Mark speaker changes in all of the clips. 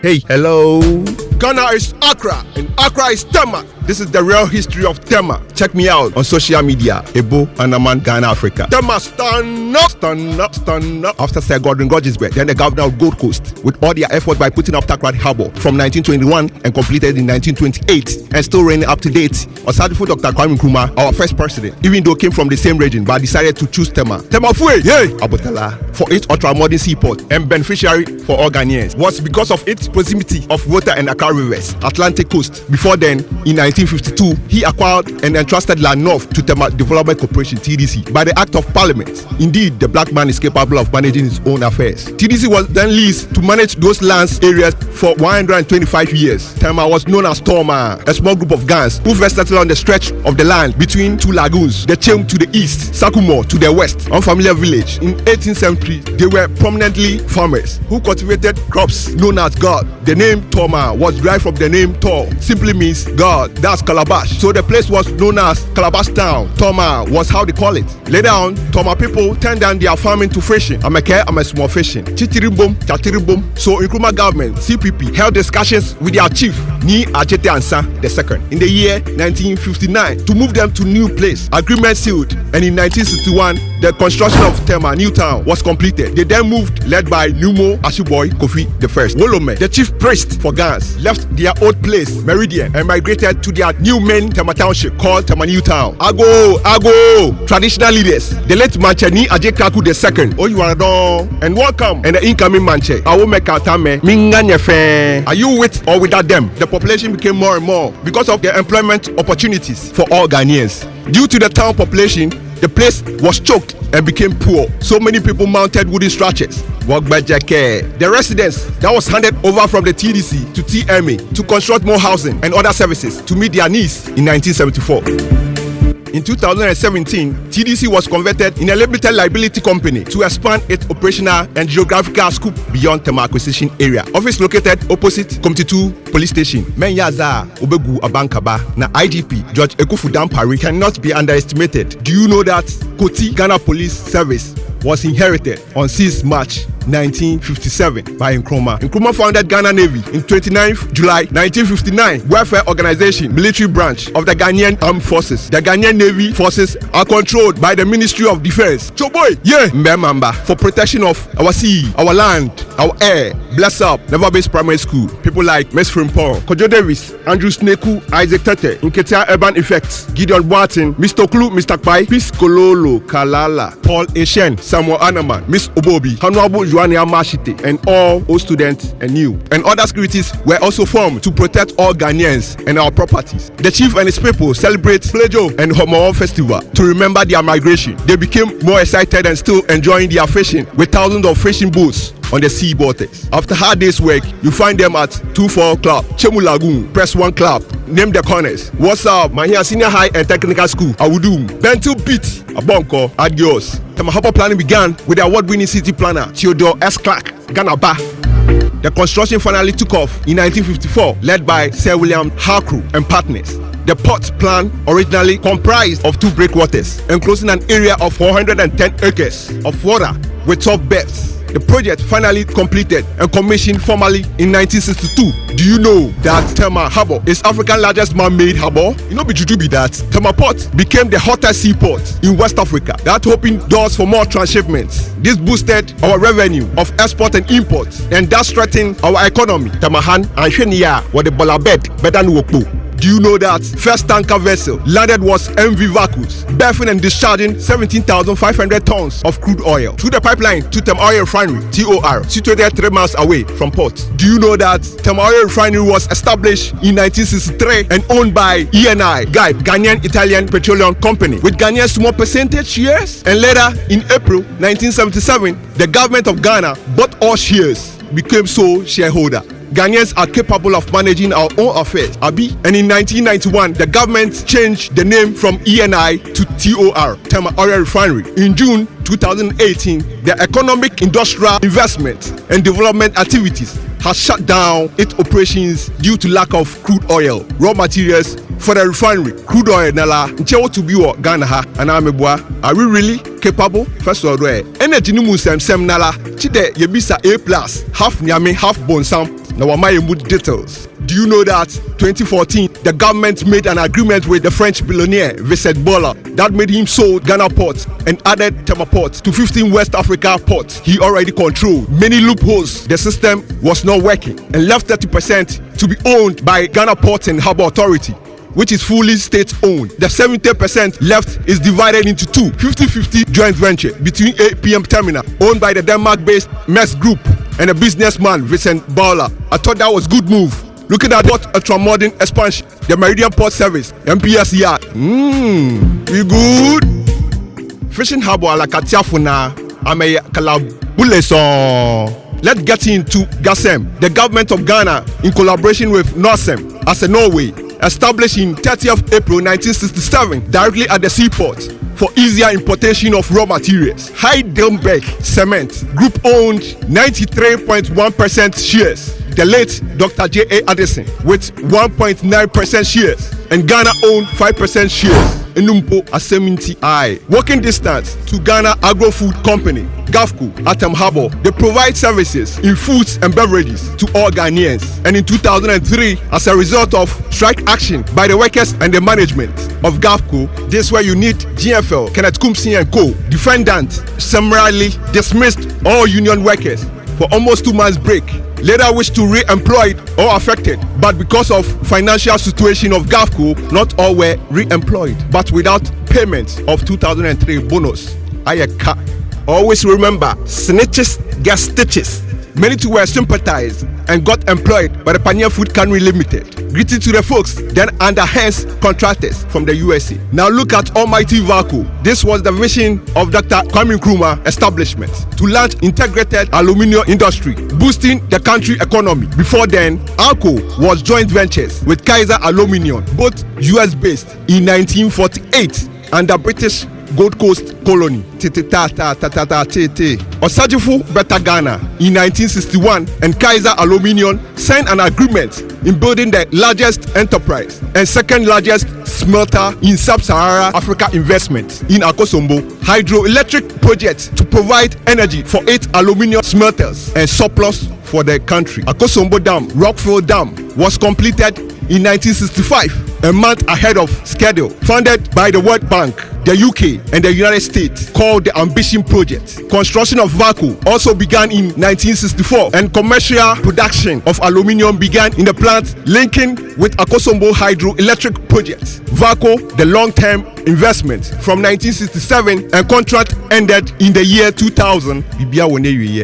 Speaker 1: Hey, hello. Ghana is Accra, and Accra is Tema. This is the real history of Tema. Check me out on social media, Ebo-Anaman, Ghana, Africa. Tema, stand up, stand up, stand up. After Sir Gordon Rogers-Beck, then the governor of Gold Coast, with all their effort by putting up Takrady Harbour from 1921 and completed in 1928, and still reigning up to date. Osadifo Dr. Kwame Nkrumah, our first president, even though came from the same region, but decided to choose Tema. Tema Fue, yay! Abotala, for its ultra-modern seaport and beneficiary for all Ghanaians, was because of its proximity of water and Accra rivers, Atlantic coast. Before then, in 1952, he acquired and entrusted land north to Tema Development Corporation (TDC) by the Act of Parliament. Indeed, the black man is capable of managing his own affairs. TDC was then leased to manage those lands areas for 125 years. Tema was known as Toma, a small group of gangs who first settled on the stretch of the land between two lagoons, the Chem to the east, Sakumo to the west, unfamiliar village. In 18th century, they were prominently farmers who cultivated crops known as God. The name Toma was derived from the name Tor, simply means God. That's Calabash. So the place was known as Calabash Town. Toma was how they call it. Later on, Toma people turned down their farming to fishing. I'm a small fishing. Chitirimbom, Chatiribom. So Nkrumah government, CPP, held discussions with their chief, Ni Ajete Ansa II, in the year 1959 to move them to new place. Agreement sealed, and in 1961, the construction of Tema New Town was completed. They then moved, led by Numo Ashiboy Kofi I. Wolome, the chief priest for Gans, left their old place, Meridian, and migrated to their new main Tema Township called Tema New Town. Ago! Traditional leaders, the late Mancheni Ajekaku II, Oyuaradon, and welcome, and the incoming Manche, Awomeka Tame, Minganyefe. Are you with or without them? The population became more and more because of the employment opportunities for all Ghanaians. Due to the town population, the place was choked and became poor. So many people mounted wooden structures. The residents that was handed over from the TDC to TMA to construct more housing and other services to meet their needs in 1974. In 2017, TDC was converted in a limited liability company to expand its operational and geographical scope beyond Tema acquisition area. Office located opposite Committee 2 Police Station. Menyaza Obegu Abankaba na IGP George Ekufu Dampari cannot be underestimated. Do you know that Koti Ghana Police Service was inherited on 6 March 1957 by Nkrumah. Nkrumah founded Ghana Navy in 29th July 1959, welfare organization, military branch of the Ghanaian Armed Forces. The Ghanaian Navy forces are controlled by the Ministry of Defense. Choboy, yeah, Mbemamba, for protection of our sea, our land, our air. Bless up, Never Base Primary School. People like Miss Frimpong, Kojo Davis, Andrew Sneku, Isaac Tete, Nketia Urban Effects, Gideon Boatin, Mr. Klu, Mr. Pai, Peace Kololo, Kalala, Paul Eshen, Samuel Anaman, Miss Obobi, Honorable Joania Mashite, and all students and new. And other securities were also formed to protect all Ghanaians and our properties. The chief and his people celebrate Plejo and Homo Festival to remember their migration. They became more excited and still enjoying their fishing with thousands of fishing boats on the sea waters. After hard day's work, you find them at 24 Club, Chemu Lagoon, Press 1 Club, Name the Corners. What's up? Mahia Senior High and Technical School, Awudum, Bentil Beat, Abonko, Adios. Tema Harbour planning began with the award-winning city planner, Theodore S. Clark, Ghana Ba. The construction finally took off in 1954, led by Sir William Harcrew and partners. The port plan originally comprised of 2 breakwaters, enclosing an area of 410 acres of water with 12 berths. The project finally completed and commissioned formally in 1962. Do you know that Tema Harbour is Africa's largest man-made harbour? You know, be that Tema Port became the hottest seaport in West Africa. That opened doors for more transshipments. This boosted our revenue of export and import, and that strengthened our economy. Temahan and Shenia were the Bolabed, better than Wokpo. Do you know that first tanker vessel landed was MV Vacus, berthing and discharging 17,500 tons of crude oil through the pipeline to Tema Oil Refinery (TOR), situated 3 miles away from port? Do you know that Tema Oil Refinery was established in 1963 and owned by ENI, Ghanaian Italian Petroleum Company, with Ghanaians small percentage shares? And later, in April 1977, the government of Ghana bought all shares, became sole shareholder. Ghanaians are capable of managing our own affairs, Abi. And in 1991, the government changed the name from ENI to TOR, Tema Oil Refinery. In June 2018, the Economic, Industrial Investment and Development Activities has shut down its operations due to lack of crude oil, raw materials for the refinery. Crude oil nala nchewo to be or Ghana ha anamebua. Are we really capable? First of all, energy ni musem nala chide yebisa A+, half nyame, half bonsam. Now, Wamaye details. Do you know that 2014, the government made an agreement with the French billionaire Vincent Bollor that made him sold Ghana ports and added Tema ports to 15 West Africa ports he already controlled. Many loopholes, the system was not working and left 30% to be owned by Ghana Ports and Harbour Authority, which is fully state-owned. The 70% left is divided into two 50-50 joint venture between APM Terminal, owned by the Denmark-based Maersk Group, and a businessman, Vincent Bollor. I thought that was good move. Looking at what ultra-modern expansion, the Meridian Port Service, MPS yard. We good. Fishing harbor ala Katiafuna, ame Kalabuleson. Let's get into GASEM. The government of Ghana, in collaboration with NORSEM, as a Norway, established in 30th April 1967, directly at the seaport, for easier importation of raw materials. Heidelberg Cement Group owned 93.1% shares. The late Dr. J.A. Addison with 1.9% shares, and Ghana owned 5% shares. Enumpo Aseminti I. Working distance to Ghana Agro-Food Company, GAFCO, at Harbour. They provide services in foods and beverages to all Ghanaians. And in 2003, as a result of strike action by the workers and the management of GAFCO, this is where you need GFL, Kenneth Kumsi and Co. Defendant summarily dismissed all union workers for almost 2 months break. Later wished to re-employed or affected, but because of financial situation of GAFCO, not all were re-employed, but without payment of 2003 bonus. Ayaka. Always remember, snitches get stitches. Many too were sympathized and got employed by the Pioneer Food Cannery Limited. Greeting to the folks, then under hands contractors from the USA. Now look at Almighty Vaco. This was the vision of Dr. Kwame Nkrumah establishment to launch integrated aluminium industry, boosting the country economy. Before then, ALCO was joint ventures with Kaiser Aluminium, both US based, in 1948 under British Gold Coast colony. Osajifu Beta Ghana in 1961 and Kaiser Aluminium signed an agreement in building the largest enterprise and second largest smelter in sub-Sahara Africa investment in Akosombo hydroelectric project to provide energy for 8 aluminium smelters and surplus for the country. Akosombo Dam, Rockville Dam, was completed in 1965, a month ahead of schedule, funded by the World Bank, the UK and the United States, called the Ambition Project. Construction of VACO also began in 1964 and commercial production of aluminium began in the plant linking with Akosombo Hydroelectric Project. VACO, the long-term investment from 1967 and contract ended in the year 2000.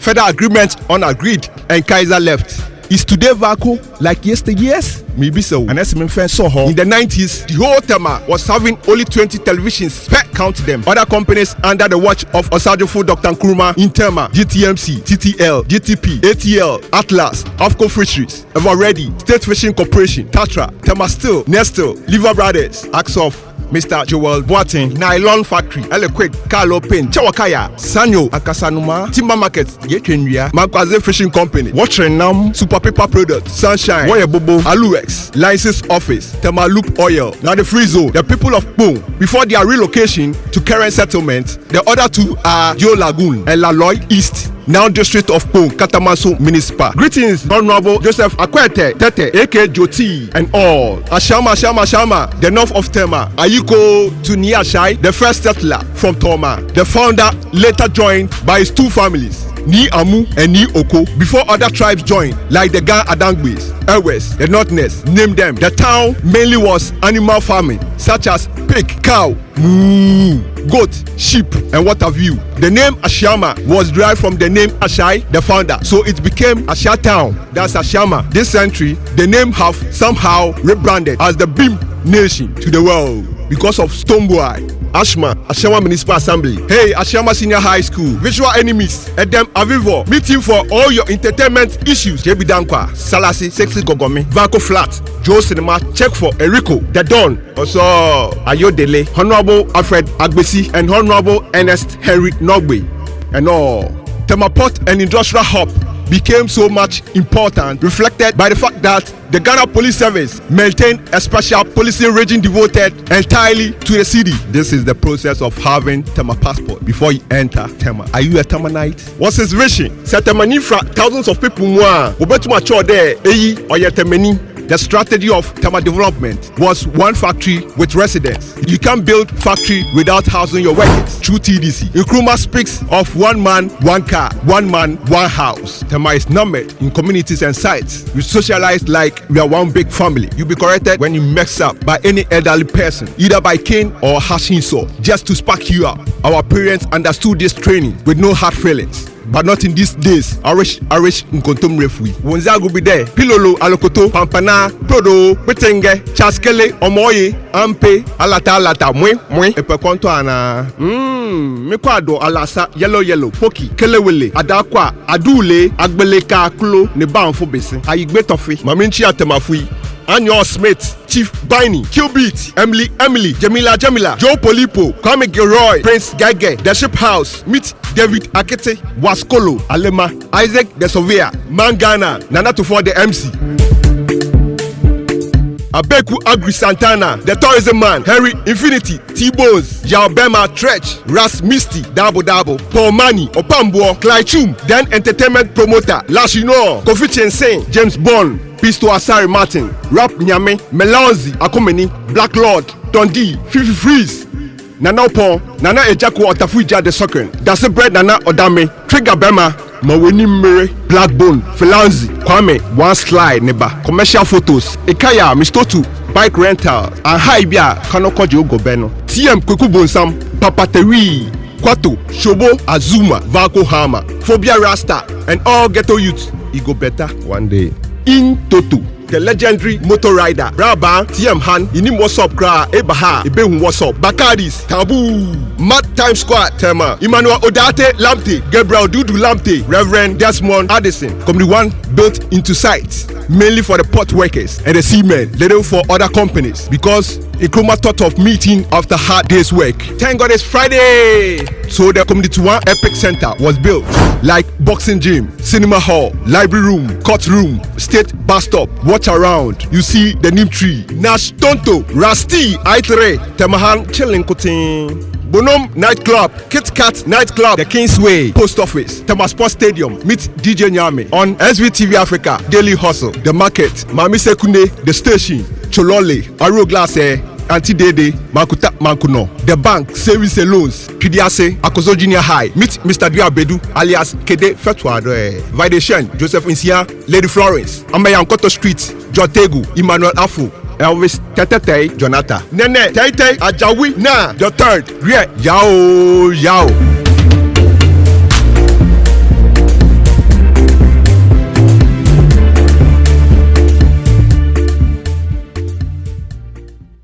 Speaker 1: Further agreement unagreed and Kaiser left. Is today VACO like yesteryears? Maybe so. And that's my friend saw her. In the 90s, the whole Tema was having only 20 televisions per count them. Other companies under the watch of Osajifu Dr. Nkrumah in Tema, GTMC, TTL, GTP, ATL, Atlas, Afco Fisheries, Ever Ready, State Fishing Corporation, Tatra, Tema Steel, Nestle, Liver Brothers, Axoff, Mr. Joel Boating, Nylon Factory, Elequid, Carlo Payne, Chawakaya, Sanyo, Akasanuma, Timber Market, Yekenya, Makwaze Fishing Company, Watching Nam, Super Paper Products, Sunshine, Waya Bobo, Aluex, License Office, Tema Loop Oil. Now the free zone, the people of Boom, before their relocation to current settlement, the other two are Joe Lagoon and Laloy East, now District of Pong, Katamaso Municipal. Greetings, Honorable Joseph Akwete, Tete, A.K. Joti, and all. Ashama, the north of Tema. Ayiko to Niashai, the first settler from Toma. The founder later joined by his 2 families, Ni Amu and Ni Oko, before other tribes joined, like the Gan Adangbes, Ewes, the Northness, name them. The town mainly was animal farming, such as pig, cow, moo, goat, sheep, and what have you. The name Ashama was derived from the name Ashai, the founder, so it became Asha Town. That's Ashama. This century, the name have somehow rebranded as the Bim Nation to the world because of Stoneboy. Ashama Municipal Assembly. Hey, Ashama Senior High School. Visual enemies. Edem Avivo. Meeting for all your entertainment issues. JB Dankwa. Salasi. Sexy Gogomi. Vaco Flat. Joe Cinema. Check for Erico. The Don. Also, Ayodele. Honorable Alfred Agbesi. And Honorable Ernest Henry Nogbe. And all. Tema Port and Industrial Hub became so much important, reflected by the fact that the Ghana Police Service maintained a special policing region devoted entirely to the city. This is the process of having Tema passport before you enter Tema. Are you a Temanite? What's his vision? Say Tema Nifra, thousands of people more. Obetumacho there, eyi or Temeni. The strategy of Tema development was one factory with residents. You can't build factory without housing your workers. Through TDC, Nkrumah speaks of one man, one car, one man, one house. Tema is numbered in communities and sites. We socialize like we are one big family. You'll be corrected when you mess up by any elderly person, either by cane or hashing saw, just to spark you up. Our parents understood this training with no hard feelings. But not in these days. Arish Nkontom Refui. Wonza go be there. Pilolo, Alokoto, Pampana, Prodo, Betenge, Chaskele, Omoye, Ampe, Alata, Mwe, Epekonto ana. Mekwado, Alasa, Yellow, Poki, Kelewele, Adakwa, Adule, Agbeleka, Kulo, Nebanfo Bese. Ayigbe Tofi, Maminchi Atemafui. Anyo Smith, Chief Bini, Qbeat, Emily, Jamila, Joe Polipo, Kwame Gilroy, Prince Gage, The Ship House, Meet David Akete, Waskolo, Alema, Isaac the Surveyor, Mangana, Nana Tufo the MC. Abeku Agri Santana, The Tourism Man, Harry Infinity, T-Bones, Yaobema Tretch, Ras Misty, Dabo, Paul Mani, Opambo, Clyde Chum, Then Entertainment Promoter, Lashino, Kofi Chensen, James Bond, Pisto Asari Martin, Rap Nyame, Melonzi, Akomeni, Black Lord, Dundee, Fifi Freeze, Nana Opon, Nana Ejaku Otafuija the Socken, Dase Bread Nana Odame, Trigger Bema, Maweni Mire, Blackbone, Philanzi, Kwame, One Slide Neba, Commercial Photos, Ekaya, Mistotu, Bike Rental, and Haibia, Kanokoji Ogobeno, TM Kukubonsam, Papateri, Kwato, Shobo, Azuma, Valko Hama, Phobia Rasta, and all ghetto youths. It go better one day. In Toto, the legendary motor rider, Braba, TM Han, Inim what's up, Kra, Ebaha, Ebehun what's up, Bakaris, Taboo, Mad Time Squad, Tema, Emmanuel Odate, Lampte, Gabriel Dudu Lampte, Reverend Desmond Addison, come the one built into sites, mainly for the port workers and the seamen, little for other companies, because Nkrumah thought of meeting after hard day's work. Thank God it's Friday! So the Community One Epic Center was built, like boxing gym, cinema hall, library room, court room, state bus stop. Watch around, you see the neem tree, Nash Tonto, Rasti, Aitre, Temahan, Chilling Kutin. Bonum Nightclub, Kit Kat Nightclub, The Kingsway, Post Office, Tema Sports Stadium, meet DJ Nyame on SVTV Africa, Daily Hustle, The Market, Mami Sekunde, The Station, Cholole, Aro Glass, Auntie Dede, Makuta Mankuno, The Bank, Savings and Loans, PDAC, Akoso Junior High, meet Mr. Diabedu, alias Kede Fetwado, Vidation, Joseph Insia, Lady Florence, Amayankoto Street, Jotegu, Emmanuel Afu, Elvis Tetete, Jonathan, Nene, Tete, Ajawi, Na, the third, Rie, Yao.